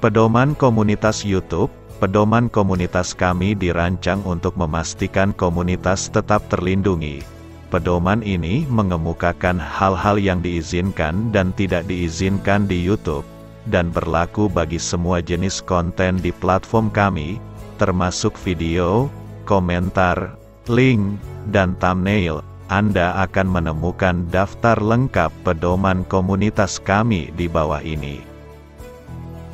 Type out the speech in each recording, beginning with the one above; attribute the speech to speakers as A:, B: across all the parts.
A: Pedoman komunitas YouTube. Pedoman komunitas kami dirancang untuk memastikan komunitas tetap terlindungi. Pedoman ini mengemukakan hal-hal yang diizinkan dan tidak diizinkan di YouTube, dan berlaku bagi semua jenis konten di platform kami, termasuk video, komentar, link, dan thumbnail. Anda akan menemukan daftar lengkap pedoman komunitas kami di bawah ini.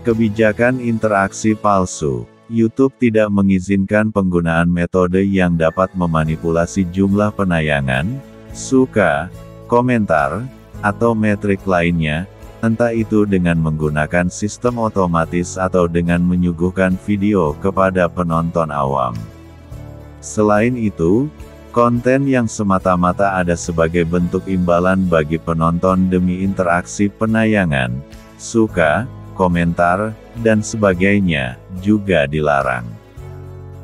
B: Kebijakan interaksi palsu. YouTube tidak mengizinkan penggunaan metode yang dapat memanipulasi jumlah penayangan, suka, komentar, atau metrik lainnya, entah itu dengan menggunakan sistem otomatis atau dengan menyuguhkan video kepada penonton awam. Selain itu, konten yang semata-mata ada sebagai bentuk imbalan bagi penonton demi interaksi penayangan, suka, komentar, dan sebagainya, juga dilarang.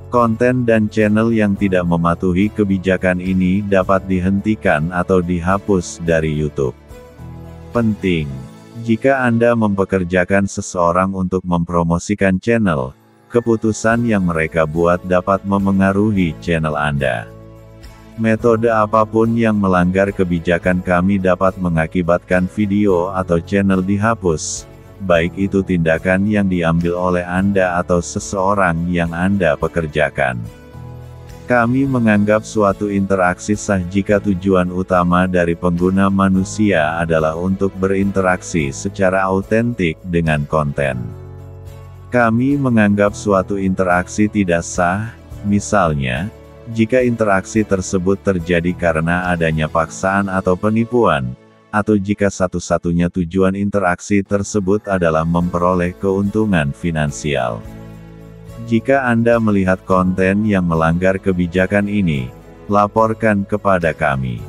B: Konten dan channel yang tidak mematuhi kebijakan ini dapat dihentikan atau dihapus dari YouTube. Penting, jika Anda mempekerjakan seseorang untuk mempromosikan channel, keputusan yang mereka buat dapat memengaruhi channel Anda. Metode apapun yang melanggar kebijakan kami dapat mengakibatkan video atau channel dihapus, baik itu tindakan yang diambil oleh Anda atau seseorang yang Anda pekerjakan. Kami menganggap suatu interaksi sah jika tujuan utama dari pengguna manusia adalah untuk berinteraksi secara autentik dengan konten. Kami menganggap suatu interaksi tidak sah, misalnya, jika interaksi tersebut terjadi karena adanya paksaan atau penipuan, atau jika satu-satunya tujuan interaksi tersebut adalah memperoleh keuntungan finansial. Jika Anda melihat konten yang melanggar kebijakan ini, laporkan kepada kami.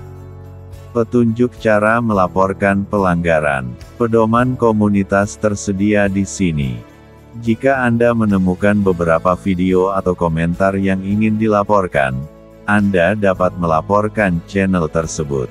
B: Petunjuk cara melaporkan pelanggaran. Pedoman komunitas tersedia di sini. Jika Anda menemukan beberapa video atau komentar yang ingin dilaporkan, Anda dapat melaporkan channel tersebut.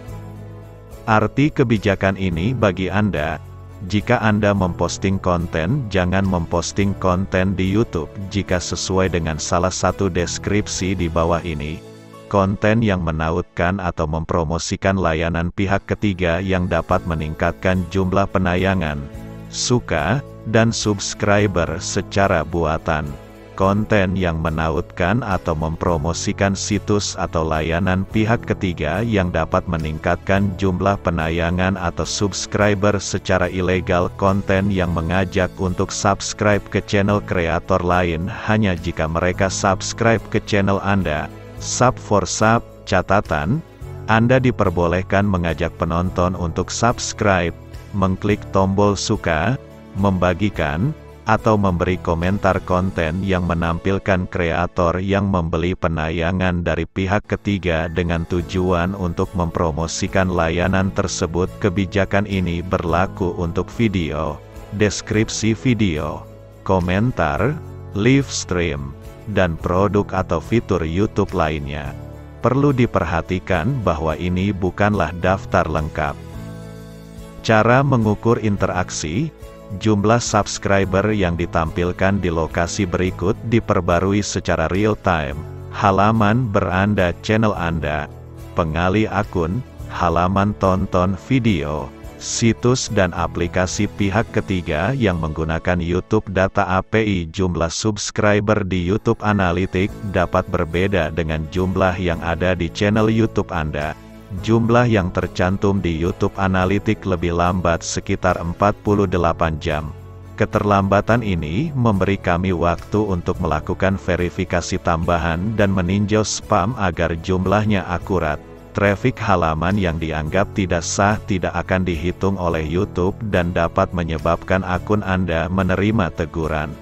A: Arti kebijakan ini bagi Anda, jika Anda memposting konten, jangan memposting konten di YouTube jika sesuai dengan salah satu deskripsi di bawah ini. Konten yang menautkan atau mempromosikan layanan pihak ketiga yang dapat meningkatkan jumlah penayangan, suka, dan subscriber secara buatan. Konten yang menautkan atau mempromosikan situs atau layanan pihak ketiga yang dapat meningkatkan jumlah penayangan atau subscriber secara ilegal. Konten yang mengajak untuk subscribe ke channel kreator lain hanya jika mereka subscribe ke channel Anda. Sub for sub. Catatan, Anda diperbolehkan mengajak penonton untuk subscribe, mengklik tombol suka, membagikan, atau memberi komentar konten yang menampilkan kreator yang membeli penayangan dari pihak ketiga dengan tujuan untuk mempromosikan layanan tersebut. Kebijakan ini berlaku untuk video, deskripsi video, komentar, live stream, dan produk atau fitur YouTube lainnya. Perlu diperhatikan bahwa ini bukanlah daftar lengkap. Cara mengukur interaksi. Jumlah subscriber yang ditampilkan di lokasi berikut diperbarui secara real-time. Halaman beranda channel Anda, pengali akun, halaman tonton video, situs dan aplikasi pihak ketiga yang menggunakan YouTube Data API. Jumlah subscriber di YouTube Analytics dapat berbeda dengan jumlah yang ada di channel YouTube Anda. Jumlah yang tercantum di YouTube Analytics lebih lambat sekitar 48 jam. Keterlambatan ini memberi kami waktu untuk melakukan verifikasi tambahan dan meninjau spam agar jumlahnya akurat. Trafik halaman yang dianggap tidak sah tidak akan dihitung oleh YouTube dan dapat menyebabkan akun Anda menerima teguran.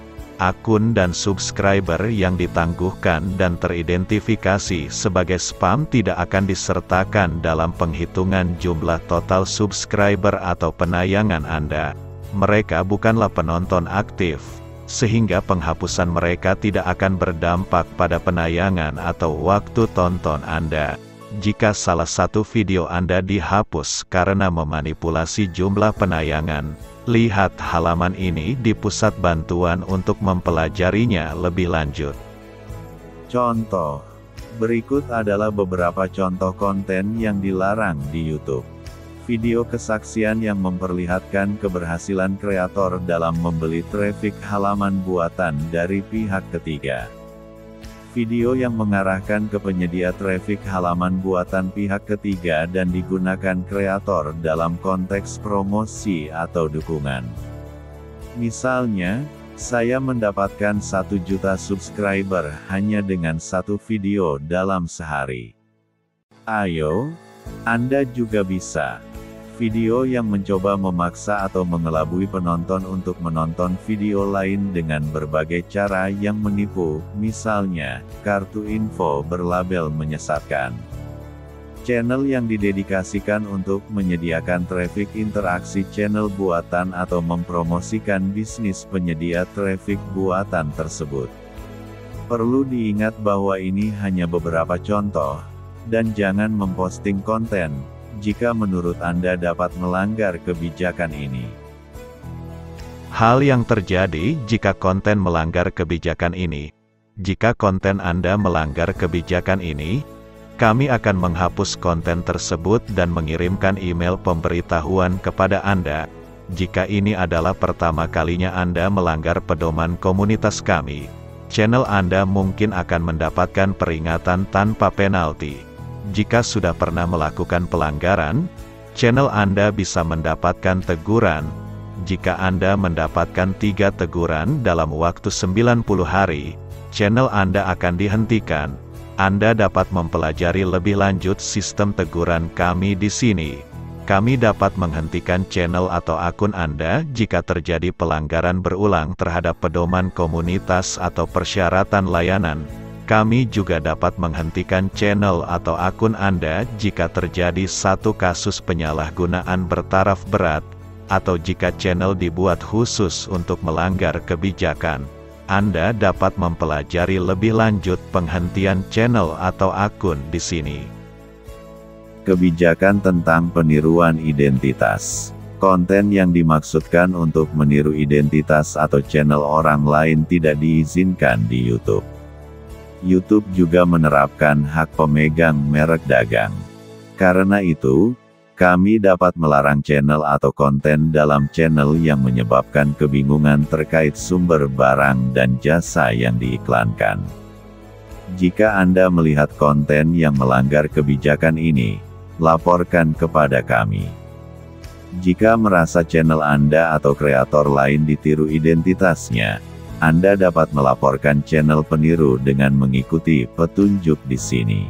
A: Akun dan subscriber yang ditangguhkan dan teridentifikasi sebagai spam tidak akan disertakan dalam penghitungan jumlah total subscriber atau penayangan Anda. Mereka bukanlah penonton aktif, sehingga penghapusan mereka tidak akan berdampak pada penayangan atau waktu tonton Anda. Jika salah satu video Anda dihapus karena memanipulasi jumlah penayangan, Lihat halaman ini di pusat bantuan untuk mempelajarinya lebih lanjut.
B: Contoh. Berikut adalah beberapa contoh konten yang dilarang di YouTube. Video kesaksian yang memperlihatkan keberhasilan kreator dalam membeli traffic halaman buatan dari pihak ketiga. Video yang mengarahkan ke penyedia traffic halaman buatan pihak ketiga dan digunakan kreator dalam konteks promosi atau dukungan. Misalnya, saya mendapatkan 1 juta subscriber hanya dengan satu video dalam sehari. Ayo, Anda juga bisa. Video yang mencoba memaksa atau mengelabui penonton untuk menonton video lain dengan berbagai cara yang menipu, misalnya, kartu info berlabel menyesatkan. Channel yang didedikasikan untuk menyediakan traffic interaksi channel buatan atau mempromosikan bisnis penyedia traffic buatan tersebut. Perlu diingat bahwa ini hanya beberapa contoh, dan jangan memposting konten jika menurut Anda dapat melanggar kebijakan ini.
A: Hal yang terjadi jika konten melanggar kebijakan ini. Jika konten Anda melanggar kebijakan ini, kami akan menghapus konten tersebut dan mengirimkan email pemberitahuan kepada Anda. Jika ini adalah pertama kalinya Anda melanggar pedoman komunitas kami, channel Anda mungkin akan mendapatkan peringatan tanpa penalti. Jika sudah pernah melakukan pelanggaran, channel Anda bisa mendapatkan teguran. Jika Anda mendapatkan 3 teguran dalam waktu 90 hari, channel Anda akan dihentikan. Anda dapat mempelajari lebih lanjut sistem teguran kami di sini. Kami dapat menghentikan channel atau akun Anda jika terjadi pelanggaran berulang terhadap pedoman komunitas atau persyaratan layanan. Kami juga dapat menghentikan channel atau akun Anda jika terjadi satu kasus penyalahgunaan bertaraf berat, atau jika channel dibuat khusus untuk melanggar kebijakan. Anda dapat mempelajari lebih lanjut penghentian channel atau akun di sini.
B: Kebijakan tentang peniruan identitas. Konten yang dimaksudkan untuk meniru identitas atau channel orang lain tidak diizinkan di YouTube. YouTube juga menerapkan hak pemegang merek dagang. Karena itu, kami dapat melarang channel atau konten dalam channel yang menyebabkan kebingungan terkait sumber barang dan jasa yang diiklankan. Jika Anda melihat konten yang melanggar kebijakan ini, laporkan kepada kami. Jika merasa channel Anda atau kreator lain ditiru identitasnya, Anda dapat melaporkan channel peniru dengan mengikuti petunjuk di sini.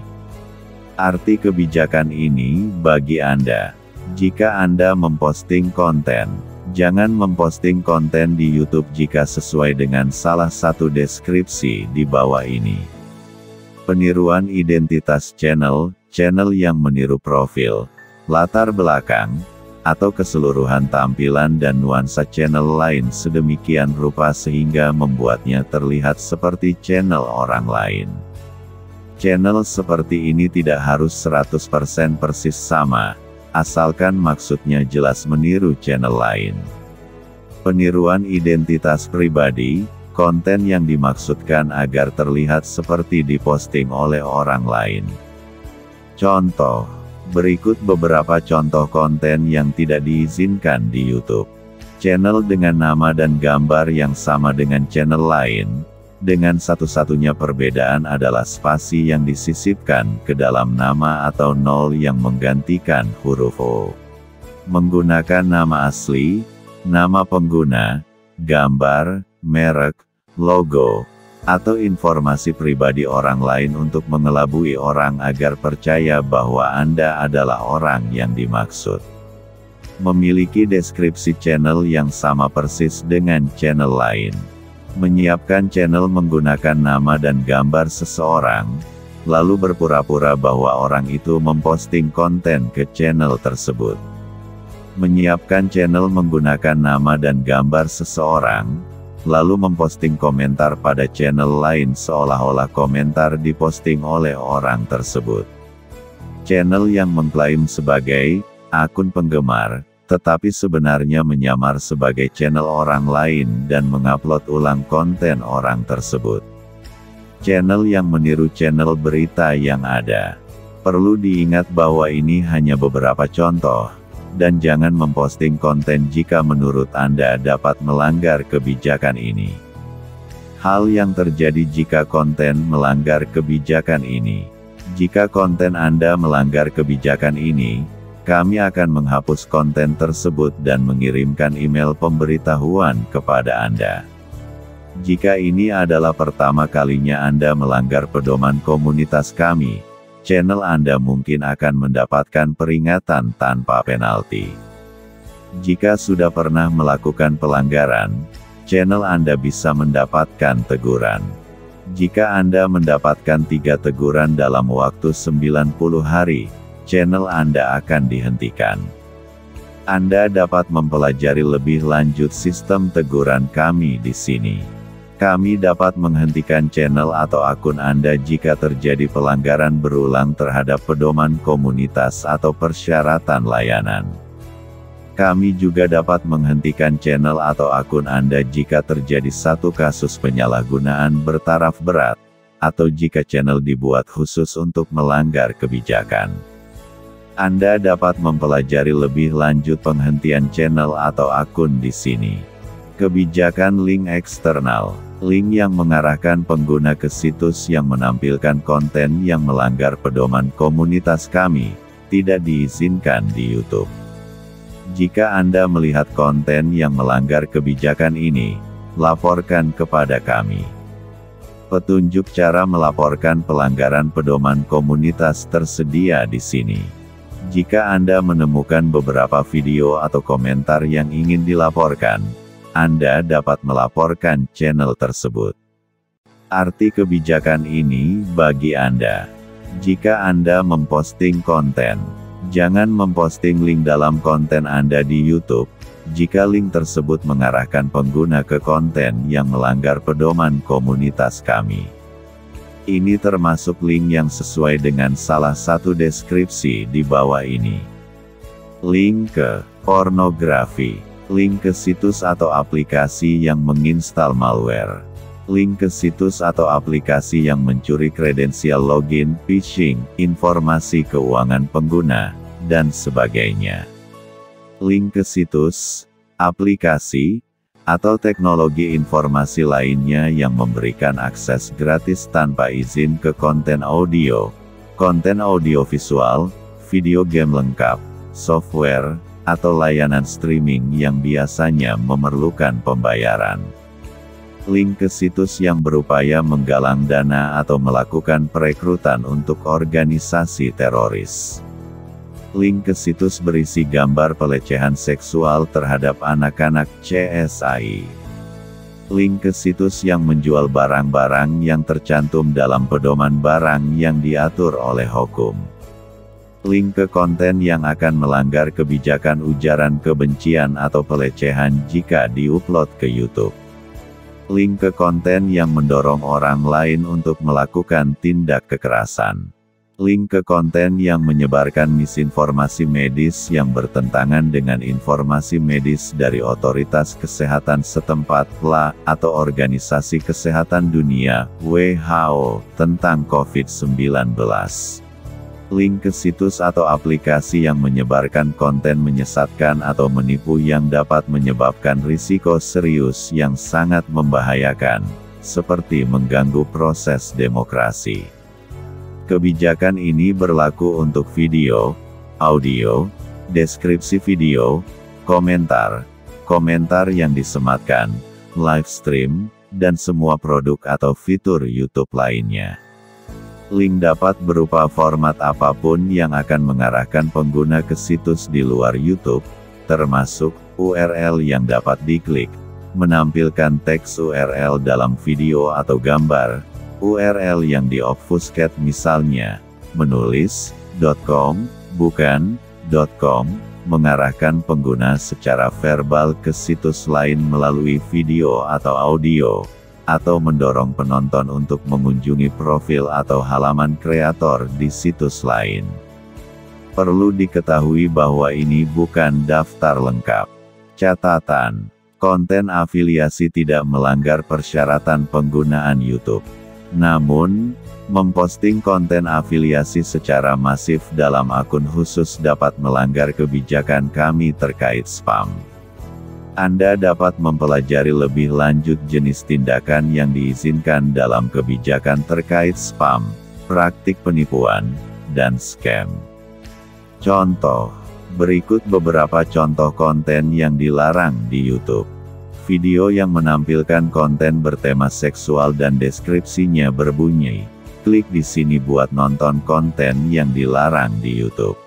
B: Arti kebijakan ini bagi Anda. Jika Anda memposting konten, jangan memposting konten di YouTube jika sesuai dengan salah satu deskripsi di bawah ini. Peniruan identitas channel yang meniru profil, latar belakang, atau keseluruhan tampilan dan nuansa channel lain sedemikian rupa sehingga membuatnya terlihat seperti channel orang lain. Channel seperti ini tidak harus 100% persis sama, asalkan maksudnya jelas meniru channel lain. Peniruan identitas pribadi, konten yang dimaksudkan agar terlihat seperti diposting oleh orang lain. Contoh, berikut beberapa contoh konten yang tidak diizinkan di YouTube. Channel dengan nama dan gambar yang sama dengan channel lain, dengan satu-satunya perbedaan adalah spasi yang disisipkan ke dalam nama atau nol yang menggantikan huruf O. Menggunakan nama asli, nama pengguna, gambar, merek, logo, atau informasi pribadi orang lain untuk mengelabui orang agar percaya bahwa Anda adalah orang yang dimaksud. Memiliki deskripsi channel yang sama persis dengan channel lain. Menyiapkan channel menggunakan nama dan gambar seseorang, lalu berpura-pura bahwa orang itu memposting konten ke channel tersebut. Menyiapkan channel menggunakan nama dan gambar seseorang, lalu memposting komentar pada channel lain seolah-olah komentar diposting oleh orang tersebut. Channel yang mengklaim sebagai akun penggemar, tetapi sebenarnya menyamar sebagai channel orang lain dan mengupload ulang konten orang tersebut. Channel yang meniru channel berita yang ada. Perlu diingat bahwa ini hanya beberapa contoh, dan jangan memposting konten jika menurut Anda dapat melanggar kebijakan ini. Hal yang terjadi jika konten melanggar kebijakan ini. Jika konten Anda melanggar kebijakan ini, kami akan menghapus konten tersebut dan mengirimkan email pemberitahuan kepada Anda. Jika ini adalah pertama kalinya Anda melanggar pedoman komunitas kami, channel Anda mungkin akan mendapatkan peringatan tanpa penalti. Jika sudah pernah melakukan pelanggaran, channel Anda bisa mendapatkan teguran. Jika Anda mendapatkan 3 teguran dalam waktu 90 hari, channel Anda akan dihentikan. Anda dapat mempelajari lebih lanjut sistem teguran kami di sini. Kami dapat menghentikan channel atau akun Anda jika terjadi pelanggaran berulang terhadap pedoman komunitas atau persyaratan layanan. Kami juga dapat menghentikan channel atau akun Anda jika terjadi satu kasus penyalahgunaan bertaraf berat, atau jika channel dibuat khusus untuk melanggar kebijakan. Anda dapat mempelajari lebih lanjut penghentian channel atau akun di sini. Kebijakan link eksternal. Link yang mengarahkan pengguna ke situs yang menampilkan konten yang melanggar pedoman komunitas kami, tidak diizinkan di YouTube. Jika Anda melihat konten yang melanggar kebijakan ini, laporkan kepada kami. Petunjuk cara melaporkan pelanggaran pedoman komunitas tersedia di sini. Jika Anda menemukan beberapa video atau komentar yang ingin dilaporkan, Anda dapat melaporkan channel tersebut. Arti kebijakan ini bagi Anda. Jika Anda memposting konten, jangan memposting link dalam konten Anda di YouTube, jika link tersebut mengarahkan pengguna ke konten yang melanggar pedoman komunitas kami. Ini termasuk link yang sesuai dengan salah satu deskripsi di bawah ini. Link ke pornografi. Link ke situs atau aplikasi yang menginstal malware. Link ke situs atau aplikasi yang mencuri kredensial login, phishing, informasi keuangan pengguna, dan sebagainya. Link ke situs, aplikasi, atau teknologi informasi lainnya yang memberikan akses gratis tanpa izin ke konten audio visual, video game lengkap, software, atau layanan streaming yang biasanya memerlukan pembayaran. Link ke situs yang berupaya menggalang dana atau melakukan perekrutan untuk organisasi teroris. Link ke situs berisi gambar pelecehan seksual terhadap anak-anak CSI. Link ke situs yang menjual barang-barang yang tercantum dalam pedoman barang yang diatur oleh hukum. Link ke konten yang akan melanggar kebijakan ujaran kebencian atau pelecehan jika diupload ke YouTube. Link ke konten yang mendorong orang lain untuk melakukan tindak kekerasan. Link ke konten yang menyebarkan misinformasi medis yang bertentangan dengan informasi medis dari otoritas kesehatan setempat, atau Organisasi Kesehatan Dunia, WHO, tentang COVID-19. Link ke situs atau aplikasi yang menyebarkan konten menyesatkan atau menipu yang dapat menyebabkan risiko serius yang sangat membahayakan, seperti mengganggu proses demokrasi. Kebijakan ini berlaku untuk video, audio, deskripsi video, komentar yang disematkan, live stream, dan semua produk atau fitur YouTube lainnya. Link dapat berupa format apapun yang akan mengarahkan pengguna ke situs di luar YouTube, termasuk URL yang dapat diklik, menampilkan teks URL dalam video atau gambar, URL yang di-obfuscate misalnya, menulis, .com, bukan, .com, mengarahkan pengguna secara verbal ke situs lain melalui video atau audio, atau mendorong penonton untuk mengunjungi profil atau halaman kreator di situs lain. Perlu diketahui bahwa ini bukan daftar lengkap. Catatan, konten afiliasi tidak melanggar persyaratan penggunaan YouTube. Namun, memposting konten afiliasi secara masif dalam akun khusus dapat melanggar kebijakan kami terkait spam. Anda dapat mempelajari lebih lanjut jenis tindakan yang diizinkan dalam kebijakan terkait spam, praktik penipuan, dan scam. Contoh, berikut beberapa contoh konten yang dilarang di YouTube. Video yang menampilkan konten bertema seksual dan deskripsinya berbunyi, "Klik di sini buat nonton konten yang dilarang di YouTube."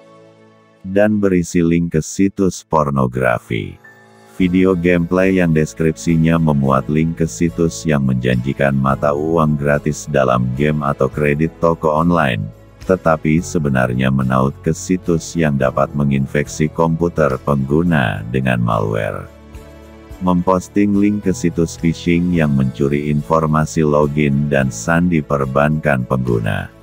B: Dan berisi link ke situs pornografi. Video gameplay yang deskripsinya memuat link ke situs yang menjanjikan mata uang gratis dalam game atau kredit toko online, tetapi sebenarnya menaut ke situs yang dapat menginfeksi komputer pengguna dengan malware. Memposting link ke situs phishing yang mencuri informasi login dan sandi perbankan pengguna.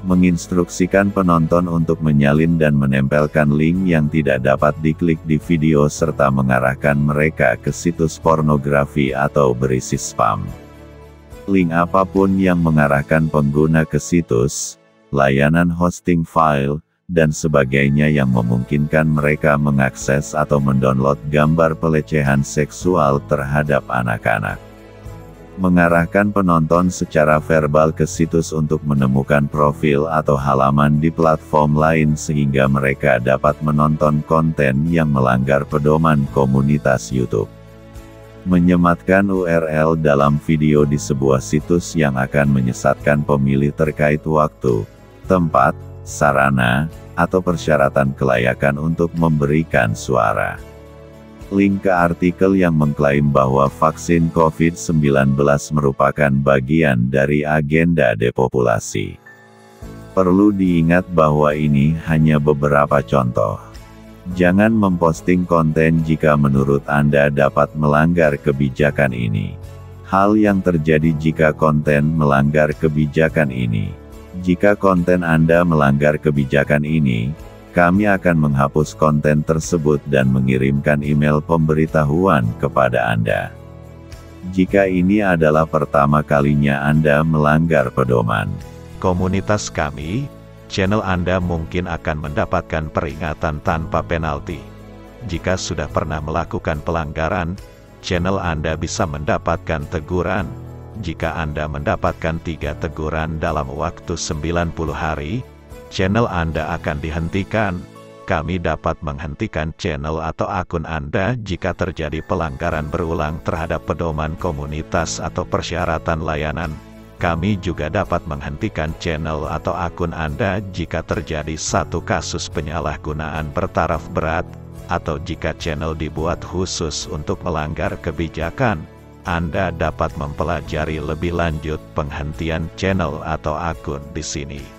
B: Menginstruksikan penonton untuk menyalin dan menempelkan link yang tidak dapat diklik di video serta mengarahkan mereka ke situs pornografi atau berisi spam. Link apapun yang mengarahkan pengguna ke situs, layanan hosting file, dan sebagainya yang memungkinkan mereka mengakses atau mendownload gambar pelecehan seksual terhadap anak-anak. Mengarahkan penonton secara verbal ke situs untuk menemukan profil atau halaman di platform lain sehingga mereka dapat menonton konten yang melanggar pedoman komunitas YouTube. Menyematkan URL dalam video di sebuah situs yang akan menyesatkan pemilih terkait waktu, tempat, sarana, atau persyaratan kelayakan untuk memberikan suara. Link ke artikel yang mengklaim bahwa vaksin COVID-19 merupakan bagian dari agenda depopulasi. Perlu diingat bahwa ini hanya beberapa contoh. Jangan memposting konten jika menurut Anda dapat melanggar kebijakan ini. Hal yang terjadi jika konten melanggar kebijakan ini. Jika konten Anda melanggar kebijakan ini, kami akan menghapus konten tersebut dan mengirimkan email pemberitahuan kepada Anda. Jika ini adalah pertama kalinya Anda melanggar pedoman
A: komunitas kami, channel Anda mungkin akan mendapatkan peringatan tanpa penalti. Jika sudah pernah melakukan pelanggaran, channel Anda bisa mendapatkan teguran. Jika Anda mendapatkan 3 teguran dalam waktu 90 hari, channel Anda akan dihentikan. Kami dapat menghentikan channel atau akun Anda jika terjadi pelanggaran berulang terhadap pedoman komunitas atau persyaratan layanan. Kami juga dapat menghentikan channel atau akun Anda jika terjadi satu kasus penyalahgunaan bertaraf berat, atau jika channel dibuat khusus untuk melanggar kebijakan. Anda dapat mempelajari lebih lanjut penghentian channel atau akun di sini.